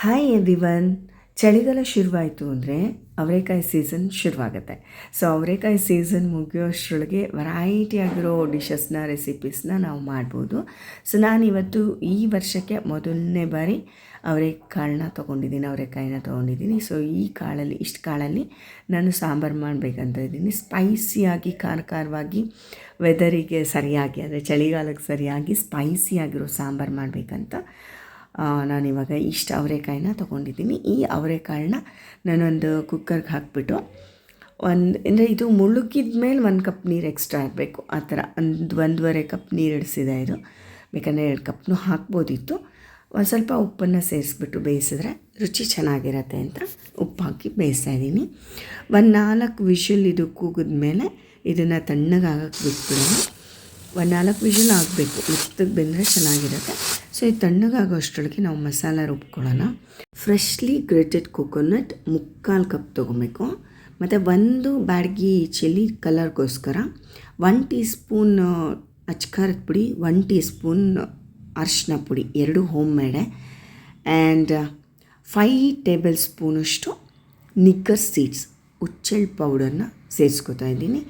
Hi everyone. ಚಳಿಗಾಲ ಶುರುವಾಯಿತು ಅಂದರೆ ಅವರೆಕಾಯಿ ಸೀಸನ್ ಶುರುವಾಗುತ್ತೆ. ಸೊ ಅವರೆಕಾಯಿ ಸೀಸನ್ ಮುಗಿಯೋಷ್ಟರೊಳಗೆ ವೆರೈಟಿ ಆಗಿರೋ ಡಿಶಸ್ನ ರೆಸಿಪೀಸ್ನ ನಾವು ಮಾಡ್ಬೋದು. ಸೊ ನಾನಿವತ್ತು ಈ ವರ್ಷಕ್ಕೆ ಮೊದಲನೇ ಬಾರಿ ಅವರೆಕಾಳನ್ನ ಅವರೆಕಾಯಿನ ತೊಗೊಂಡಿದ್ದೀನಿ. ಸೊ ಇಷ್ಟು ಕಾಳಲ್ಲಿ ನಾನು ಸಾಂಬಾರು ಮಾಡಬೇಕಂತ ಇದ್ದೀನಿ. ಸ್ಪೈಸಿಯಾಗಿ ಖಾರವಾಗಿ ವೆದರಿಗೆ ಸರಿಯಾಗಿ ಅಂದರೆ ಚಳಿಗಾಲಕ್ಕೆ ಸರಿಯಾಗಿ ಸ್ಪೈಸಿಯಾಗಿರೋ ಸಾಂಬಾರು ಮಾಡಬೇಕಂತ ನಾನಿವಾಗ ಇಷ್ಟು ಅವರೆಕಾಯಿನ ತೊಗೊಂಡಿದ್ದೀನಿ. ಈ ಅವರೆಕಾಳನ್ನ ನಾನೊಂದು ಕುಕ್ಕರ್ಗೆ ಹಾಕಿಬಿಟ್ಟು ಅಂದರೆ ಇದು ಮುಳುಗಿದ ಮೇಲೆ 1 ಕಪ್ ನೀರು ಎಕ್ಸ್ಟ್ರಾ ಇರಬೇಕು. ಆ ಥರ 1.5 ಕಪ್ ನೀರು ಇಡಿಸಿದೆ. ಇದು ಬೇಕಂದರೆ 2 ಕಪ್ನೂ ಹಾಕ್ಬೋದಿತ್ತು. ಒಂದು ಸ್ವಲ್ಪ ಉಪ್ಪನ್ನು ಸೇರಿಸ್ಬಿಟ್ಟು ಬೇಯಿಸಿದ್ರೆ ರುಚಿ ಚೆನ್ನಾಗಿರತ್ತೆ ಅಂತ ಉಪ್ಪು ಹಾಕಿ ಬೇಯಿಸ್ತಾಯಿದ್ದೀನಿ. 4 ವಿಷಲ್ ಇದು ಕೂಗಿದ ಮೇಲೆ ಇದನ್ನು ತಣ್ಣಗಾಗಕ್ಕೆ ಬಿಟ್ಬಿಡೋಣ. 4 ವಿಷಲ್ ಆಗಬೇಕು, ಮೆತ್ತಗೆ ಬೆಂದರೆ ಚೆನ್ನಾಗಿರುತ್ತೆ. ಸೊ ಇದು ತಣ್ಣಗಾಗೋಷ್ಟರೊಳಗೆ ನಾವು ಮಸಾಲ ರುಬ್ಕೊಳ್ಳೋಣ. ಫ್ರೆಶ್ಲಿ ಗ್ರೇಟೆಡ್ ಕೊಕೊನಟ್ 3/4 ಕಪ್ ತೊಗೊಬೇಕು. ಮತ್ತು 1 ಬ್ಯಾಡಗಿ ಚಿಲ್ಲಿ ಕಲರ್ಗೋಸ್ಕರ, 1 ಟೀ ಸ್ಪೂನ್ ಅಚ್ಕಾರದ ಪುಡಿ, 1 ಟೀ ಸ್ಪೂನ್ ಅರಿಶಿನ ಪುಡಿ, 2 ಹೋಮ್ ಮೇಡೆ, ಆ್ಯಂಡ್ 5 ಟೇಬಲ್ ಸ್ಪೂನಷ್ಟು ನಿಕ್ಕರ್ ಸೀಡ್ಸ್ ಹುಚ್ಚೆಳ್ಳು ಪೌಡರ್ನ ಸೇರಿಸ್ಕೊತಾ ಇದ್ದೀನಿ.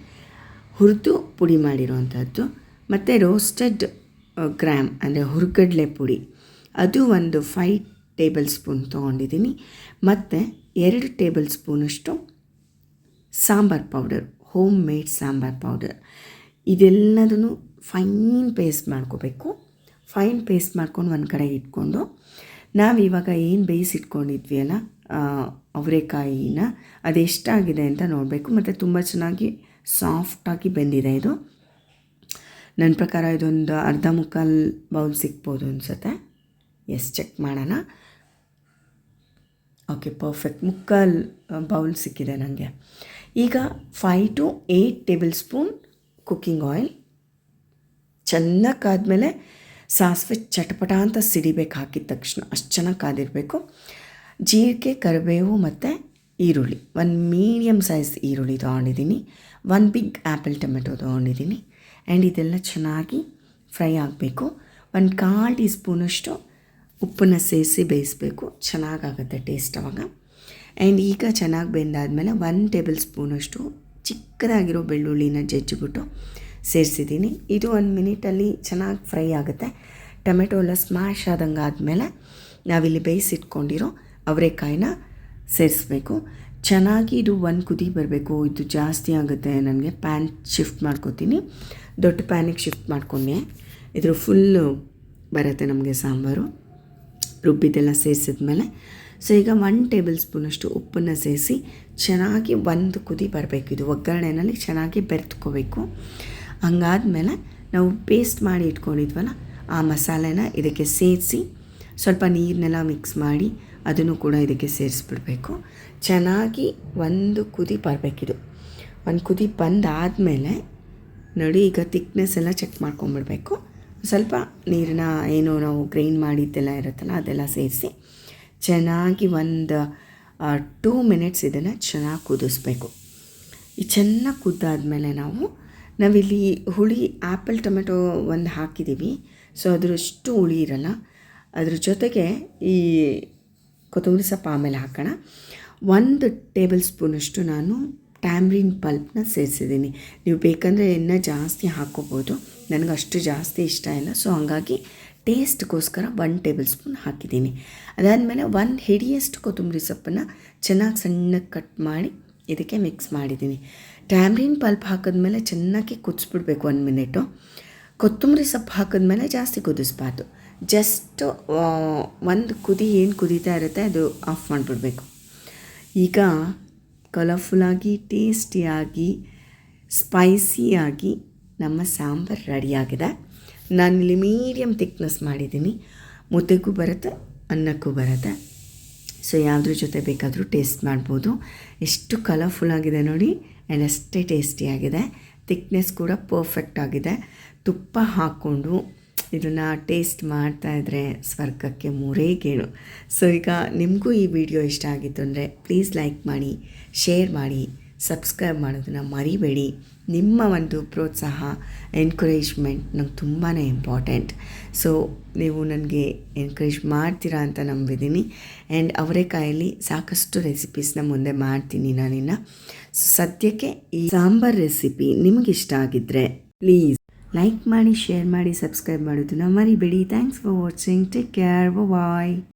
ಹುರಿದು ಪುಡಿ ಮಾಡಿರೋವಂಥದ್ದು. ಮತ್ತು ರೋಸ್ಟೆಡ್ ಗ್ರಾಮ್ ಅಂದರೆ ಹುರ್ಗಡ್ಲೆ ಪುಡಿ, ಅದು ಒಂದು 5 ಟೇಬಲ್ ಸ್ಪೂನ್ ತೊಗೊಂಡಿದ್ದೀನಿ. ಮತ್ತು 2 ಟೇಬಲ್ ಸ್ಪೂನಷ್ಟು sambar powder, home made sambar powder. ಇದೆಲ್ಲದನ್ನು ಫೈನ್ ಪೇಸ್ಟ್ ಮಾಡ್ಕೋಬೇಕು. ಫೈನ್ ಪೇಸ್ಟ್ ಮಾಡ್ಕೊಂಡು ಒಂದು ಕಡೆ ಇಟ್ಕೊಂಡು, ನಾವಿವಾಗ ಏನು ಬೇಯಿಸಿಟ್ಕೊಂಡಿದ್ವಿ ಅಲ್ಲ ಅವರೆಕಾಯಿನ, ಅದೆಷ್ಟಾಗಿದೆ ಅಂತ ನೋಡಬೇಕು. ಮತ್ತು ತುಂಬ ಚೆನ್ನಾಗಿ ಸಾಫ್ಟಾಗಿ ಬೆಂದಿದೆ ಇದು. ನನ್ನ ಪ್ರಕಾರ ಇದೊಂದು 1/4 ಬೌಲ್ ಸಿಗ್ಬೋದು ಅನಿಸುತ್ತೆ. ಚೆಕ್ ಮಾಡೋಣ. ಓಕೆ, ಪರ್ಫೆಕ್ಟ್, 3/4 ಬೌಲ್ ಸಿಕ್ಕಿದೆ ನನಗೆ. ಈಗ 5 to 8 table spoon cooking oil ಚೆನ್ನಾಗಿ ಕಾದ್ಮೇಲೆ ಸಾಸಿವೆ ಚಟಪಟ ಅಂತ ಸಿಡಿಬೇಕು. ಹಾಕಿದ ತಕ್ಷಣ ಅಷ್ಟು ಚೆನ್ನಾಗಿ ಕಾದಿರಬೇಕು. ಜೀರಿಗೆ, ಕರಿಬೇವು ಮತ್ತು ಈರುಳ್ಳಿ, 1 ಮೀಡಿಯಮ್ ಸೈಜ್ ಈರುಳ್ಳಿ ತೊಗೊಂಡಿದ್ದೀನಿ. 1 ಬಿಗ್ ಆ್ಯಪಲ್ ಟೊಮೆಟೊ ತೊಗೊಂಡಿದ್ದೀನಿ. ಆ್ಯಂಡ್ ಇದೆಲ್ಲ ಚೆನ್ನಾಗಿ ಫ್ರೈ ಆಗಬೇಕು. 1/4 ಟೀ ಸ್ಪೂನಷ್ಟು ಉಪ್ಪನ್ನು ಸೇರಿಸಿ ಬೇಯಿಸಬೇಕು. ಚೆನ್ನಾಗಾಗುತ್ತೆ ಟೇಸ್ಟ್ ಅವಾಗ. ಆ್ಯಂಡ್ ಈಗ ಚೆನ್ನಾಗಿ ಬೆಂದಾದಮೇಲೆ 1 ಟೇಬಲ್ ಸ್ಪೂನಷ್ಟು ಚಿಕ್ಕದಾಗಿರೋ ಬೆಳ್ಳುಳ್ಳಿನ ಜಜ್ಜಿಬಿಟ್ಟು ಸೇರಿಸಿದ್ದೀನಿ. ಇದು 1 ಮಿನಿಟಲ್ಲಿ ಚೆನ್ನಾಗಿ ಫ್ರೈ ಆಗುತ್ತೆ. ಟೊಮೆಟೊ ಎಲ್ಲ ಸ್ಮ್ಯಾಶ್ ಆದಂಗೆ ಆದಮೇಲೆ ನಾವಿಲ್ಲಿ ಬೇಯಿಸಿಟ್ಕೊಂಡಿರೋ ಅವರೆಕಾಯಿನ ಸೇರಿಸ್ಬೇಕು. ಚೆನ್ನಾಗಿ ಇದು 1 ಕುದಿ ಬರಬೇಕು. ಇದು ಜಾಸ್ತಿ ಆಗುತ್ತೆ, ನನಗೆ ಪ್ಯಾನ್ ಶಿಫ್ಟ್ ಮಾಡ್ಕೋತೀನಿ. ದೊಡ್ಡ ಪ್ಯಾನಿಗೆ ಶಿಫ್ಟ್ ಮಾಡ್ಕೊಂಡೆ. ಇದ್ರ ಫುಲ್ಲು ಬರುತ್ತೆ ನಮಗೆ ಸಾಂಬಾರು ರುಬ್ಬಿದ್ದೆಲ್ಲ ಸೇರಿಸಿದ್ಮೇಲೆ. ಸೊ ಈಗ 1 ಟೇಬಲ್ ಸ್ಪೂನಷ್ಟು ಉಪ್ಪನ್ನು ಸೇರಿಸಿ ಚೆನ್ನಾಗಿ 1 ಕುದಿ ಬರಬೇಕು. ಇದು ಒಗ್ಗರಣೆಯಲ್ಲಿ ಚೆನ್ನಾಗಿ ಬೆರೆತ್ಕೋಬೇಕು. ಹಂಗಾದ್ಮೇಲೆ ನಾವು ಪೇಸ್ಟ್ ಮಾಡಿ ಇಟ್ಕೊಂಡಿದ್ವಲ್ಲ ಆ ಮಸಾಲೆನ ಇದಕ್ಕೆ ಸೇರಿಸಿ ಸ್ವಲ್ಪ ನೀರನ್ನೆಲ್ಲ ಮಿಕ್ಸ್ ಮಾಡಿ ಅದನ್ನು ಕೂಡ ಇದಕ್ಕೆ ಸೇರಿಸ್ಬಿಡ್ಬೇಕು. ಚೆನ್ನಾಗಿ 1 ಕುದಿ ಬರಬೇಕಿದು. 1 ಕುದಿ ಬಂದಾದಮೇಲೆ ನೋಡಿ, ಈಗ ತಿಕ್ನೆಸ್ ಎಲ್ಲ ಚೆಕ್ ಮಾಡ್ಕೊಂಬಿಡ್ಬೇಕು. ಸ್ವಲ್ಪ ನೀರನ್ನ ಏನು ನಾವು ಗ್ರೈಂಡ್ ಮಾಡಿದ್ದೆಲ್ಲ ಇರುತ್ತಲ್ಲ ಅದೆಲ್ಲ ಸೇರಿಸಿ ಚೆನ್ನಾಗಿ ಒಂದು 2 ಮಿನಿಟ್ಸ್ ಇದನ್ನು ಚೆನ್ನಾಗಿ ಕುದಿಸ್ಬೇಕು. ಈ ಚೆನ್ನಾಗಿ ಕುದ್ದಾದಮೇಲೆ ನಾವಿಲ್ಲಿ ಹುಳಿ ಆ್ಯಪಲ್ ಟೊಮೆಟೊ ಒಂದು ಹಾಕಿದ್ದೀವಿ. ಸೊ ಅದರಷ್ಟು ಹುಳಿ ಇರಲ್ಲ. ಅದ್ರ ಜೊತೆಗೆ ಈ ಕೊತ್ತಂಬರಿ ಸೊಪ್ಪು ಆಮೇಲೆ ಹಾಕೋಣ. 1 ಟೇಬಲ್ ಸ್ಪೂನಷ್ಟು ನಾನು ಟ್ಯಾಮ್ರಿನ್ ಪಲ್ಪ್ನ ಸೇರಿಸಿದ್ದೀನಿ. ನೀವು ಬೇಕಂದರೆ ಇನ್ನೂ ಜಾಸ್ತಿ ಹಾಕ್ಕೋಬೋದು. ನನಗೆ ಅಷ್ಟು ಜಾಸ್ತಿ ಇಷ್ಟ ಇಲ್ಲ. ಸೊ ಹಾಗಾಗಿ ಟೇಸ್ಟ್ಗೋಸ್ಕರ 1 ಟೇಬಲ್ ಸ್ಪೂನ್ ಹಾಕಿದ್ದೀನಿ. ಅದಾದಮೇಲೆ 1 ಹಿಡಿಯಷ್ಟು ಕೊತ್ತಂಬರಿ ಸೊಪ್ಪನ್ನು ಚೆನ್ನಾಗಿ ಸಣ್ಣಗೆ ಕಟ್ ಮಾಡಿ ಇದಕ್ಕೆ ಮಿಕ್ಸ್ ಮಾಡಿದ್ದೀನಿ. ಟ್ಯಾಮ್ರಿನ್ ಪಲ್ಪ್ ಹಾಕಿದ್ಮೇಲೆ ಚೆನ್ನಾಗಿ ಕುದಿಸ್ಬಿಡ್ಬೇಕು 1 ಮಿನಿಟು. ಕೊತ್ತಂಬರಿ ಸೊಪ್ಪು ಹಾಕಿದ್ಮೇಲೆ ಜಾಸ್ತಿ ಕುದಿಸ್ಬಾರ್ದು. ಜಸ್ಟ್ 1 ಕುದಿ ಏನು ಕುದೀತಾ ಇರುತ್ತೆ ಅದು ಆಫ್ ಮಾಡಿಬಿಡ್ಬೇಕು. ಈಗ ಕಲರ್ಫುಲ್ಲಾಗಿ, ಟೇಸ್ಟಿಯಾಗಿ, ಸ್ಪೈಸಿಯಾಗಿ ನಮ್ಮ ಸಾಂಬಾರು ರೆಡಿಯಾಗಿದೆ. ನಾನಿಲ್ಲಿ ಮೀಡಿಯಮ್ ತಿಕ್ನೆಸ್ ಮಾಡಿದ್ದೀನಿ. ಮುದ್ದೆಗೂ ಬರುತ್ತೆ, ಅನ್ನಕ್ಕೂ ಬರುತ್ತೆ. ಸೊ ಯಾವುದ್ರ ಜೊತೆ ಬೇಕಾದರೂ ಟೇಸ್ಟ್ ಮಾಡ್ಬೋದು. ಎಷ್ಟು ಕಲರ್ಫುಲ್ಲಾಗಿದೆ ನೋಡಿ, ಆ್ಯಂಡ್ ಅಷ್ಟೇ ಟೇಸ್ಟಿಯಾಗಿದೆ. ತಿಕ್ನೆಸ್ ಕೂಡ ಪರ್ಫೆಕ್ಟ್ ಆಗಿದೆ. ತುಪ್ಪ ಹಾಕ್ಕೊಂಡು ಇದನ್ನು ಟೇಸ್ಟ್ ಮಾಡ್ತಾಯಿದ್ರೆ ಸ್ವರ್ಗಕ್ಕೆ 3 ಗೇಣು. ಸೊ ಈಗ ನಿಮಗೂ ಈ ವಿಡಿಯೋ ಇಷ್ಟ ಆಗಿತ್ತು ಅಂದರೆ ಪ್ಲೀಸ್ ಲೈಕ್ ಮಾಡಿ, ಶೇರ್ ಮಾಡಿ, ಸಬ್ಸ್ಕ್ರೈಬ್ ಮಾಡೋದನ್ನು ಮರಿಬೇಡಿ. ನಿಮ್ಮ ಒಂದು ಪ್ರೋತ್ಸಾಹ, ಎನ್ಕರೇಜ್ಮೆಂಟ್ ನಂಗೆ ತುಂಬಾ ಇಂಪಾರ್ಟೆಂಟ್. ಸೊ ನೀವು ನನಗೆ ಎನ್ಕರೇಜ್ ಮಾಡ್ತೀರಾ ಅಂತ ನಂಬಿದ್ದೀನಿ. ಆ್ಯಂಡ್ ಅವರೆಕಾಯಲ್ಲಿ ಸಾಕಷ್ಟು ರೆಸಿಪೀಸ್ನ ಮುಂದೆ ಮಾಡ್ತೀನಿ ನಾನಿನ್ನು. ಸದ್ಯಕ್ಕೆ ಈ ಸಾಂಬಾರ್ ರೆಸಿಪಿ ನಿಮಗಿಷ್ಟ ಆಗಿದ್ದರೆ ಪ್ಲೀಸ್ ಲೈಕ್ ಮಾಡಿ, ಶೇರ್ ಮಾಡಿ, ಸಬ್ಸ್ಕ್ರೈಬ್ ಮಾಡೋದನ್ನ ಮರಿಬೇಡಿ. Thanks for watching. Take care. Bye.